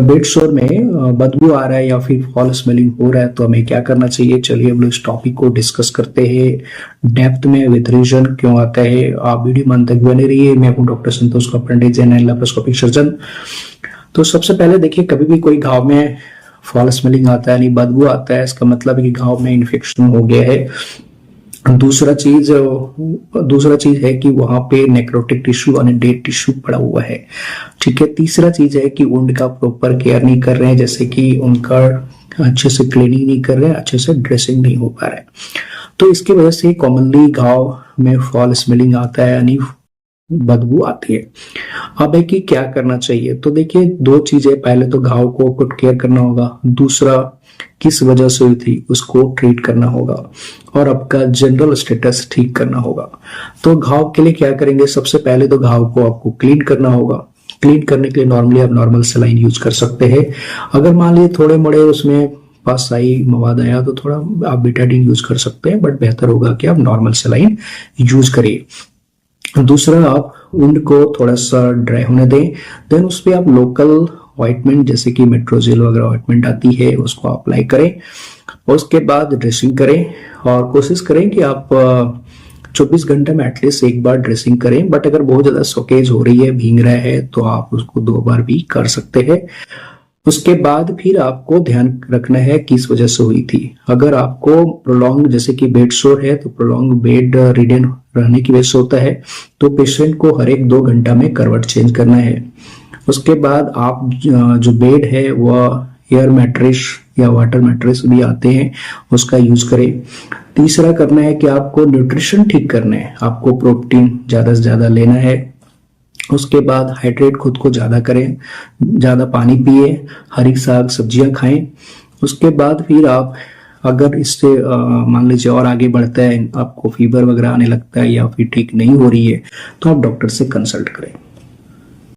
Bed शोर में बदबू आ रहा है या फिर फॉल स्मेलिंग हो रहा है तो हमें क्या करना चाहिए। चलिए हम लोग इस टॉपिक को डिस्कस करते हैं डेप्थ में विद रीजन क्यों आता है। आप वीडियो में अंत तक बने रहिए। मैं हूं डॉक्टर संतोष कॉपरेंटिव जेनरल लेप्रोस्कोपिक सर्जन। तो सबसे पहले देखिए, कभी भी कोई घाव में फॉल स्मेलिंग आता है यानी बदबू आता है, इसका मतलब है कि घाव में इन्फेक्शन हो गया है। दूसरा चीज है कि वहां पे नेक्रोटिक टिश्यू यानी डेड टिश्यू पड़ा हुआ है। ठीक है। तीसरा चीज है कि वुंड का प्रॉपर केयर नहीं कर रहे हैं, जैसे कि उनका अच्छे से क्लीनिंग नहीं कर रहे हैं, अच्छे से ड्रेसिंग नहीं हो पा रहा है। तो इसकी वजह से कॉमनली घाव में फॉल स्मेलिंग आता है यानी बदबू आती है। अब है कि क्या करना चाहिए। तो देखिए, दो चीजें, पहले तो घाव को पुट केयर करना होगा, दूसरा किस वजह से हुई थी उसको ट्रीट करना होगा, और आपका जनरल स्टेटस ठीक करना होगा। तो घाव के लिए क्या करेंगे, सबसे पहले तो घाव को आपको क्लीन करना होगा। क्लीन करने के लिए नॉर्मली आप नॉर्मल सलाइन यूज कर सकते हैं। अगर मान लीजिए थोड़े मोड़े उसमें पासाई मवाद आया तो थोड़ा आप बीटाडीन यूज कर सकते हैं, बट बेहतर होगा कि आप नॉर्मल सलाइन यूज करिए। दूसरा, आप वुंड को थोड़ा सा ड्राई होने दें, देन उस पर आप लोकल ऑइंटमेंट जैसे कि मेट्रोजेल वगैरह ऑइंटमेंट आती है उसको अप्लाई करें। उसके बाद ड्रेसिंग करें और कोशिश करें कि आप 24 घंटे में एटलीस्ट एक बार ड्रेसिंग करें। बट अगर बहुत ज्यादा सोकेज हो रही है, भींग रहा है, तो आप उसको 2 बार भी कर सकते हैं। उसके बाद फिर आपको ध्यान रखना है किस वजह से हुई थी। अगर आपको प्रोलॉन्ग जैसे कि बेड शोर है तो प्रोलॉन्ग बेड रिडन रहने की वजह से होता है, तो पेशेंट को हर एक 2 घंटा में करवट चेंज करना है। उसके बाद आप जो बेड है वह एयर मैट्रेस या वाटर मैट्रेस भी आते हैं, उसका यूज करें। तीसरा करना है कि आपको न्यूट्रिशन ठीक करना है, आपको प्रोटीन ज्यादा से ज्यादा लेना है। उसके बाद हाइड्रेट खुद को ज्यादा करें, ज्यादा पानी पिए, हरी साग सब्जियां खाएं। उसके बाद फिर आप अगर इससे मान लीजिए और आगे बढ़ता है, आपको फीवर वगैरह आने लगता है या फिर ठीक नहीं हो रही है, तो आप डॉक्टर से कंसल्ट करें।